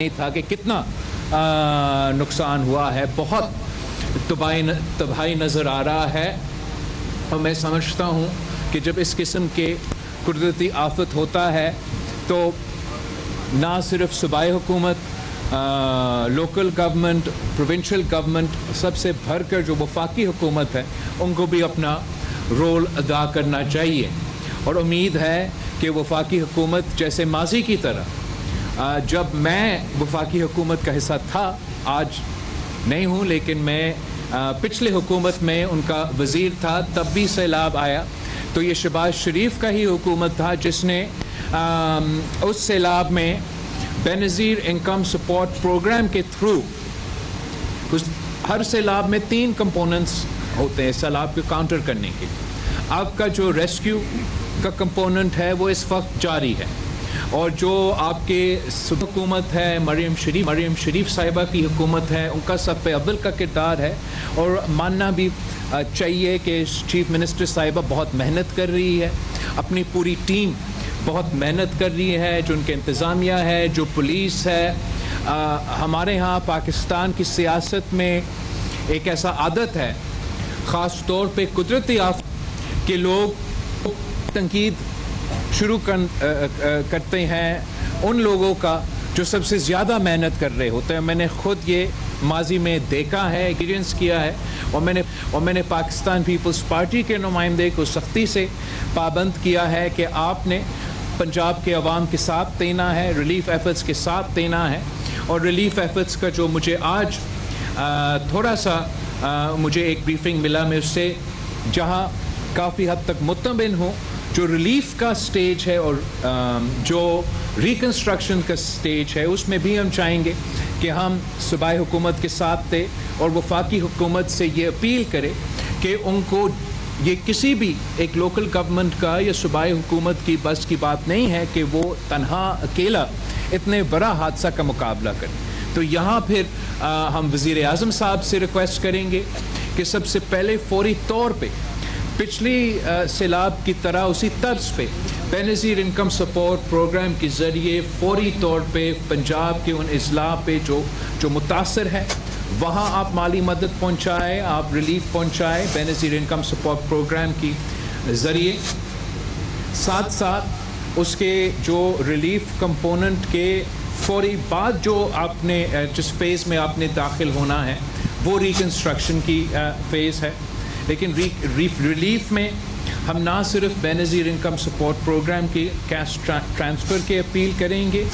نہیں تھا کہ کتنا نقصان ہوا ہے. بہت تباہی نظر آ رہا ہے اور میں سمجھتا ہوں کہ جب اس قسم کے قدرتی آفت ہوتا ہے تو نہ صرف صوبائی حکومت، لوکل گورنمنٹ، پروونشل گورنمنٹ، سب سے بڑھ کر جو وفاقی حکومت ہے ان کو بھی اپنا رول ادا کرنا چاہیے. اور امید ہے کہ وفاقی حکومت جیسے ماضی کی طرح، جب میں وفاقی حکومت کا حصہ تھا، آج نہیں ہوں لیکن میں پچھلے حکومت میں ان کا وزیر تھا، تب بھی سیلاب آیا تو یہ شہباز شریف کا ہی حکومت تھا جس نے اس سیلاب میں بے نظیر انکم سپورٹ پروگرام کے تھرو، ہر سیلاب میں 3 کمپوننٹس ہوتے ہیں سیلاب کو کاؤنٹر کرنے کے. آپ کا جو ریسکیو کا کمپوننٹ ہے وہ اس وقت جاری ہے، اور جو آپ کے حکومت ہے مریم شریف صاحبہ کی حکومت ہے، ان کا سب پہ اول کا کردار ہے. اور ماننا بھی چاہیے کہ چیف منسٹر صاحبہ بہت محنت کر رہی ہے، اپنی پوری ٹیم بہت محنت کر رہی ہے، جو ان کے انتظامیہ ہے، جو پولیس ہے. ہمارے ہاں پاکستان کی سیاست میں ایک ایسا عادت ہے، خاص طور پہ قدرتی آفت، کہ لوگ تنقید شروع کرتے ہیں ان لوگوں کا جو سب سے زیادہ محنت کر رہے ہوتے ہیں. میں نے خود یہ ماضی میں دیکھا ہے، ایکسپیرینس کیا ہے، اور میں نے پاکستان پیپلز پارٹی کے نمائندے کو سختی سے پابند کیا ہے کہ آپ نے پنجاب کے عوام کے ساتھ دینا ہے، ریلیف ایفرٹس کے ساتھ دینا ہے. اور ریلیف ایفرٹس کا جو مجھے آج تھوڑا سا مجھے ایک بریفنگ ملا، میں اس سے جہاں کافی حد تک مطمئن ہوں، جو ریلیف کا سٹیج ہے اور جو ریکنسٹرکشن کا سٹیج ہے، اس میں بھی ہم چاہیں گے کہ ہم صوبائی حکومت کے ساتھ دیں اور وفاقی حکومت سے یہ اپیل کرے کہ ان کو یہ کسی بھی ایک لوکل گورنمنٹ کا یا صوبائی حکومت کی بس کی بات نہیں ہے کہ وہ تنہا اکیلا اتنے بڑا حادثہ کا مقابلہ کرے. تو یہاں پھر ہم وزیر اعظم صاحب سے ریکویسٹ کریں گے کہ سب سے پہلے فوری طور پہ پچھلی سیلاب کی طرح اسی طرز پہ بے نظیر انکم سپورٹ پروگرام کے ذریعے فوری طور پہ پنجاب کے ان اضلاع پہ جو متاثر ہے وہاں آپ مالی مدد پہنچائیں، آپ ریلیف پہنچائیں بے نظیر انکم سپورٹ پروگرام کی ذریعے. ساتھ ساتھ اس کے جو ریلیف کمپوننٹ کے فوری بعد جو آپ نے جس فیز میں آپ نے داخل ہونا ہے وہ ریکنسٹرکشن کی فیز ہے. لیکن ریلیف میں ہم نہ صرف بے نظیر انکم سپورٹ پروگرام کی کیش ٹرانسفر کی اپیل کریں گے،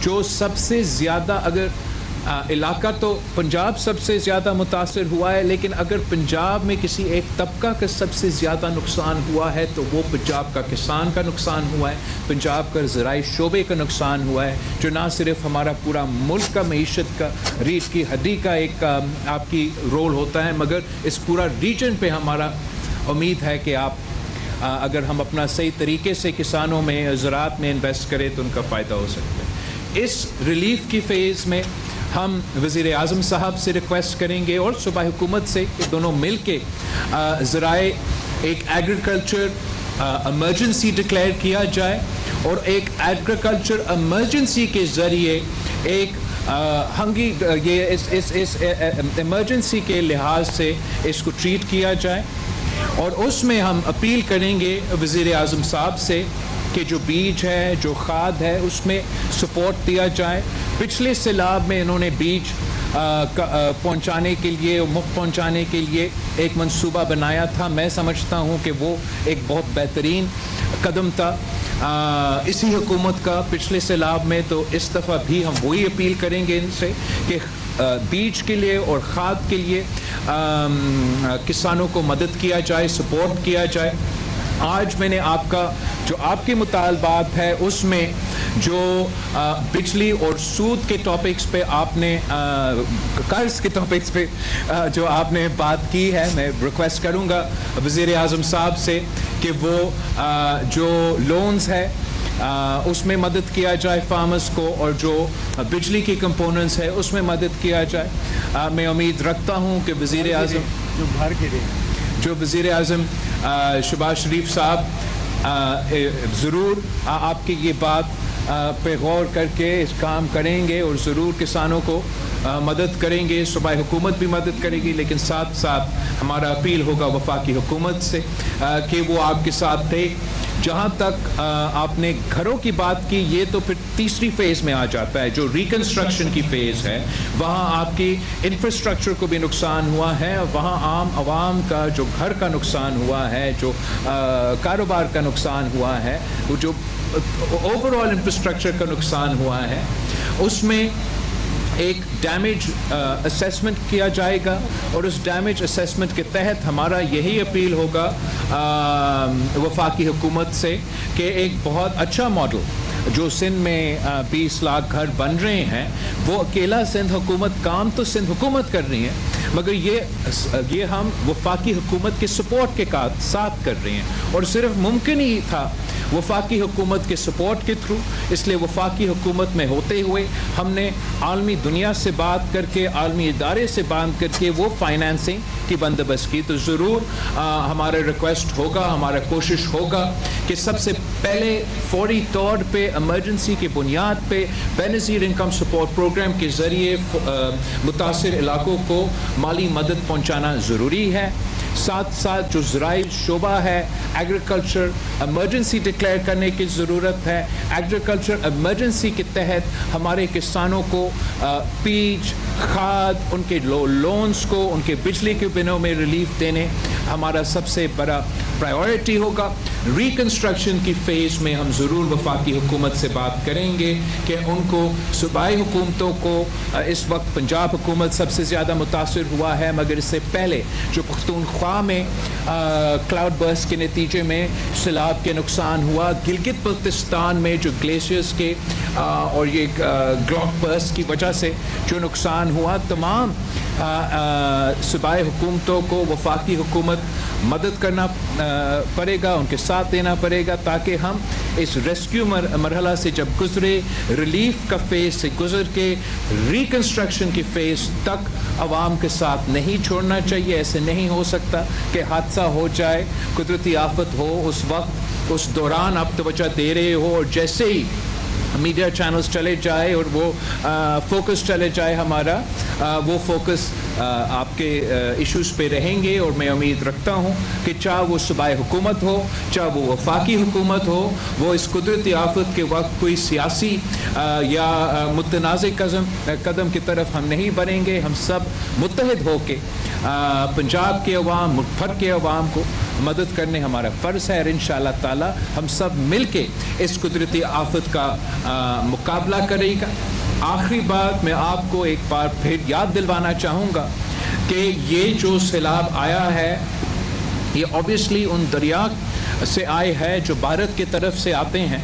جو سب سے زیادہ، اگر علاقہ تو پنجاب سب سے زیادہ متاثر ہوا ہے، لیکن اگر پنجاب میں کسی ایک طبقہ کا سب سے زیادہ نقصان ہوا ہے تو وہ پنجاب کا کسان کا نقصان ہوا ہے، پنجاب کا زرعی شعبے کا نقصان ہوا ہے، جو نہ صرف ہمارا پورا ملک کا معیشت کا ریڑھ کی ہڈی کا ایک آپ کی رول ہوتا ہے، مگر اس پورا ریجن پہ ہمارا امید ہے کہ آپ اگر ہم اپنا صحیح طریقے سے کسانوں میں، زراعت میں انویسٹ کریں تو ان کا فائدہ ہو سکتا ہے. اس ریلیف کی فیز میں ہم وزیر اعظم صاحب سے ریکویسٹ کریں گے اور صوبائی حکومت سے کہ دونوں مل کے ذرائع ایک ایگریکلچر ایمرجنسی ڈکلیئر کیا جائے، اور ایک ایگریکلچر ایمرجنسی کے ذریعے ایک یہ اس ایمرجنسی کے لحاظ سے اس کو ٹریٹ کیا جائے. اور اس میں ہم اپیل کریں گے وزیر اعظم صاحب سے کہ جو بیج ہے، جو کھاد ہے، اس میں سپورٹ دیا جائے. پچھلے سیلاب میں انہوں نے بیج پہنچانے کے لیے، مفت پہنچانے کے لیے ایک منصوبہ بنایا تھا. میں سمجھتا ہوں کہ وہ ایک بہت بہترین قدم تھا اسی حکومت کا پچھلے سیلاب میں. تو اس دفعہ بھی ہم وہی اپیل کریں گے ان سے کہ بیج کے لیے اور کھاد کے لیے کسانوں کو مدد کیا جائے، سپورٹ کیا جائے. آج میں نے آپ کے مطالبات ہے اس میں جو بجلی اور سود کے ٹاپکس پہ آپ نے قرض کے ٹاپکس پہ جو آپ نے بات کی ہے، میں ریکویسٹ کروں گا وزیر اعظم صاحب سے کہ وہ جو لونز ہے اس میں مدد کیا جائے فارمرز کو، اور جو بجلی کی کمپوننٹس ہے اس میں مدد کیا جائے. میں امید رکھتا ہوں کہ وزیر اعظم شہباز شریف صاحب ضرور آپ کی یہ بات पे गौर करके इस काम करेंगे और ज़रूर किसानों को मदद करेंगे। सूबाई हुकूमत भी मदद करेगी, लेकिन साथ साथ हमारा अपील होगा वफाकी हुकूमत से कि वो आपके साथ थे। जहाँ तक आपने घरों की बात की, ये तो फिर तीसरी फेज़ में आ जाता है, जो रिकन्स्ट्रक्शन की फेज़ है। वहाँ आपकी इंफ्रास्ट्रक्चर को भी नुकसान हुआ है, वहाँ आम आवाम का जो घर का नुकसान हुआ है, जो कारोबार का नुकसान हुआ है, वो जो ओवरऑल इंफ्रास्ट्रक्चर का नुकसान हुआ है, उसमें एक डैमेज असेसमेंट किया जाएगा। और उस डैमेज असेसमेंट के तहत हमारा यही अपील होगा वफाकी हुकूमत से कि एक बहुत अच्छा मॉडल जो सिंध में 20 लाख घर बन रहे हैं, वो अकेला सिंध हुकूमत, काम तो सिंध हुकूमत कर रही है, मगर ये हम वफाकी हुकूमत के सपोर्ट के साथ कर रहे हैं। और सिर्फ मुमकिन ही था वफाकी हुकूमत के सपोर्ट के थ्रू। इसलिए वफाकी हुकूमत में होते हुए हमने आलमी दुनिया से बात करके, आलमी इदारे से बात करके वो फाइनेंसिंग की बंदोबस्त की। तो ज़रूर हमारा रिक्वेस्ट होगा, हमारा कोशिश होगा कि सबसे पहले फौरी तौर पे इमरजेंसी की बुनियाद पे बेनज़ीर इनकम सपोर्ट प्रोग्राम के ज़रिए मुतासिर इलाकों को माली मदद पहुँचाना ज़रूरी है। साथ साथ जो ज़राई शोबा है, एग्रीकल्चर इमरजेंसी डिक्लेयर करने की ज़रूरत है। एग्रीकल्चर इमरजेंसी के तहत हमारे किसानों को बीज, खाद, उनके लोन्स को, उनके बिजली के बिलों में रिलीफ देने हमारा सबसे बड़ा प्रायोरिटी होगा। रिकन्स्ट्रक्शन की फ़ेज़ में हम ज़रूर वफाकी हुकूमत से बात करेंगे कि उनको सूबाई हुकूमतों को, इस वक्त पंजाब हुकूमत सबसे ज़्यादा मुतासिर हुआ है, मगर इससे पहले जो पख्तूनख्वा में क्लाउड बर्स्ट के नतीजे में सैलाब के नुकसान हुआ, गिलगित बल्तिस्तान में जो ग्लेशियर्स के और ये ग्लॉक बर्स्ट की वजह से जो नुकसान हुआ, तमाम सूबाई हुकूमतों को वफाकी हुकूमत मदद करना पड़ेगा, उनके साथ देना पड़ेगा, ताकि हम इस रेस्क्यू मरहला से जब गुजरे, रिलीफ का फेज़ से गुजर के रिकन्स्ट्रक्शन की फ़ेज़ तक आवाम के साथ नहीं छोड़ना चाहिए। ऐसे नहीं हो सकता कि हादसा हो जाए, कुदरती आफत हो, उस वक्त उस दौरान आप तवज्जो दे रहे हो और जैसे ही मीडिया चैनल्स चले जाए और वो फोकस चले जाए हमारा, वो फोकस आपके इश्यूज़ पे रहेंगे। और मैं उम्मीद रखता हूँ कि चाहे वो सूबाई हुकूमत हो, चाहे वो वफाकी हुकूमत हो, वो इस कुदरती आफत के वक्त कोई सियासी या मुतनाज़ कदम की तरफ हम नहीं बढ़ेंगे। हम सब मुत्तहिद होके पंजाब के अवाम, मुल्क भर के अवाम को मदद करने हमारा फ़र्ज़ है। और इंशाअल्लाह ताला हम सब मिल के इस कुदरती आफत का मुकाबला करेगा। आखिरी बात मैं आपको एक बार फिर याद दिलवाना चाहूँगा कि ये जो सैलाब आया है, ये ऑब्वियसली उन दरिया से आए है जो भारत की तरफ से आते हैं।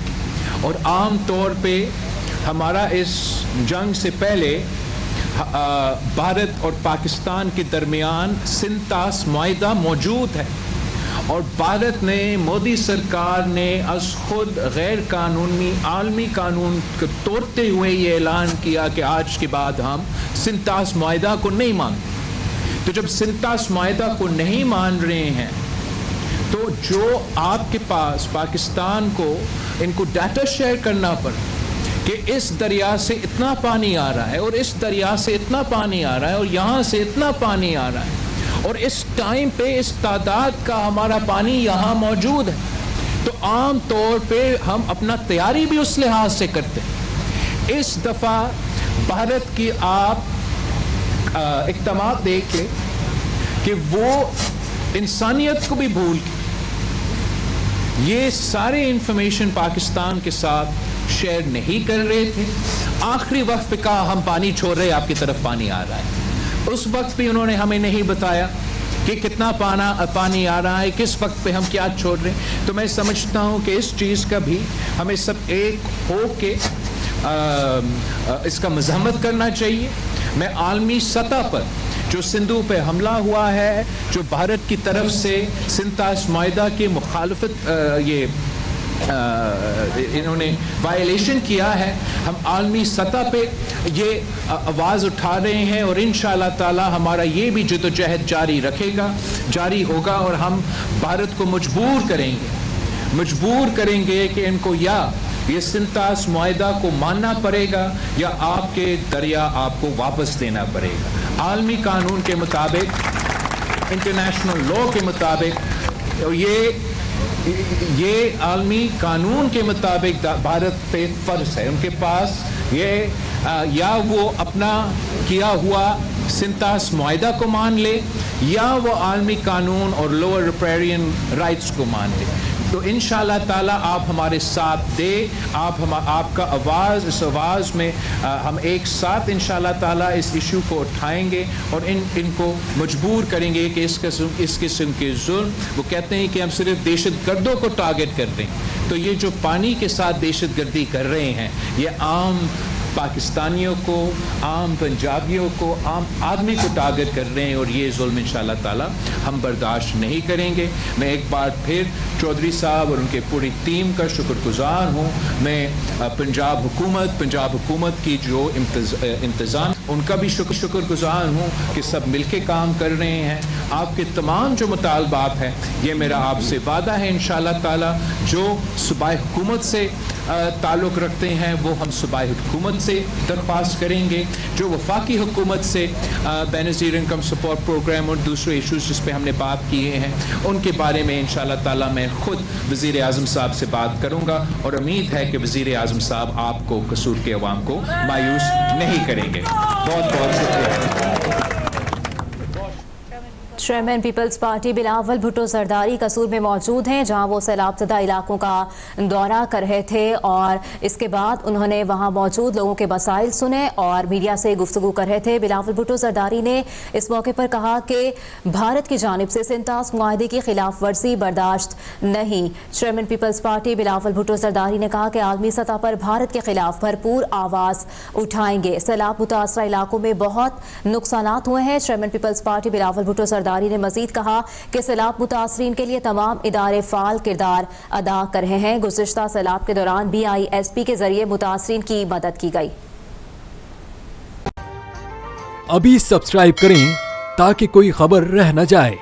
और आम तौर पे हमारा इस जंग से पहले भारत और पाकिस्तान के दरमियान सिंतास मुआहिदा मौजूद है, और भारत ने, मोदी सरकार ने अज खुद गैर कानूनी आलमी कानून को तोड़ते हुए ये ऐलान किया कि आज के बाद हम सिंतास मुआहिदा को नहीं मानते। तो जब सिंतास मुआहिदा को नहीं मान रहे हैं, तो जो आपके पास पाकिस्तान को इनको डाटा शेयर करना पड़ा कि इस दरिया से इतना पानी आ रहा है और इस दरिया से इतना पानी आ रहा है और यहाँ से इतना पानी आ रहा है और इस टाइम पे इस तादाद का हमारा पानी यहाँ मौजूद है, तो आम तौर पे हम अपना तैयारी भी उस लिहाज से करते हैं। इस दफ़ा भारत की आप इक़दामात देख के कि वो इंसानियत को भी भूल के ये सारे इंफॉर्मेशन पाकिस्तान के साथ शेयर नहीं कर रहे थे। आखिरी वक्त पे कहा हम पानी छोड़ रहे, आपकी तरफ पानी आ रहा है। उस वक्त भी उन्होंने हमें नहीं बताया कि कितना पानी आ रहा है, किस वक्त पे हम क्या छोड़ रहे हैं। तो मैं समझता हूँ कि इस चीज़ का भी हमें सब एक हो के इसका मज़म्मत करना चाहिए। मैं आलमी सतह पर जो सिंधु पे हमला हुआ है, जो भारत की तरफ से सिंतास मुआहिदा की मुखालफत इन्होंने वायलेशन किया है, हम आलमी सतह पे ये आवाज़ उठा रहे हैं और इंशाअल्लाह ताला हमारा ये भी जद्दोजहद जारी होगा और हम भारत को मजबूर करेंगे कि इनको या ये सिंतास मुआहदा को मानना पड़ेगा या आपके दरिया आपको वापस देना पड़ेगा। आलमी कानून के मुताबिक, इंटरनेशनल लॉ के मुताबिक, ये आलमी कानून के मुताबिक भारत पे फर्ज है, उनके पास ये या वो अपना किया हुआ सिंतास मुआहदा को मान ले या वो आलमी कानून और लोअर रिपेरियन राइट्स को मान ले। तो इंशाअल्लाह ताला आप हमारे साथ दे, आपका आवाज़, इस आवाज़ में हम एक साथ इंशाअल्लाह ताला इस इशू को उठाएंगे और इनको मजबूर करेंगे कि इस किस्म के जुल्म, वो कहते हैं कि हम सिर्फ दहशतगर्दों को टारगेट करते हैं, तो ये जो पानी के साथ दहशतगर्दी कर रहे हैं, ये आम पाकिस्तानियों को, आम पंजाबियों को, आम आदमी को टारगेट कर रहे हैं और ये जुल्म इंशाअल्लाह ताला हम बर्दाश्त नहीं करेंगे। मैं एक बार फिर चौधरी साहब और उनके पूरी टीम का शुक्रगुजार हूँ। मैं पंजाब हुकूमत की जो इंतज़ाम, उनका भी शुक्रगुजार हूँ कि सब मिलके काम कर रहे हैं। आपके तमाम जो मुतालबात हैं, ये मेरा आपसे वादा है इंशाअल्लाह ताला, जो सूबाई हुकूमत से ताल्लुक़ रखते हैं वो हम सूबाई हुकूमत से दरख्वास्त करेंगे। जो वफाकी हुकूमत से बेनज़ीर इनकम सपोर्ट प्रोग्राम और दूसरे इशूज़ जिस पे हमने बात किए हैं, उनके बारे में इंशाअल्लाह ताला मैं ख़ुद वज़ीर आज़म साहब से बात करूँगा और उम्मीद है कि वज़ीर आज़म साहब आपको, कसूर के अवाम को मायूस नहीं करेंगे। बहुत बहुत शुक्रिया। Chairman People's Party Bilawal Bhutto Zardari Kasur में मौजूद हैं, जहां वो सैलाबज़दा इलाकों का दौरा कर रहे थे और इसके बाद उन्होंने वहां मौजूद लोगों के मसाइल सुने और मीडिया से गुफ्तगू कर रहे थे। बिलावल भुट्टो जरदारी ने इस मौके पर कहा कि भारत की जानिब से सिंतास मुआहदे की खिलाफ वर्जी बर्दाश्त नहीं। Chairman People's Party Bilawal Bhutto Zardari ने कहा कि आलमी सतह पर भारत के खिलाफ भरपूर आवाज़ उठाएंगे। सैलाब मुतासरा इलाकों में बहुत नुकसानात हुए हैं। Chairman People's Party Bilawal Bhutto Zardari ने मजीद कहा कि सैलाब मुतासरीन के लिए तमाम इदारे फाल किरदार अदा कर रहे हैं। गुज़िश्ता सैलाब के दौरान BISP के जरिए मुतासरीन की मदद की गई। अभी सब्सक्राइब करें ताकि कोई खबर रह न जाए।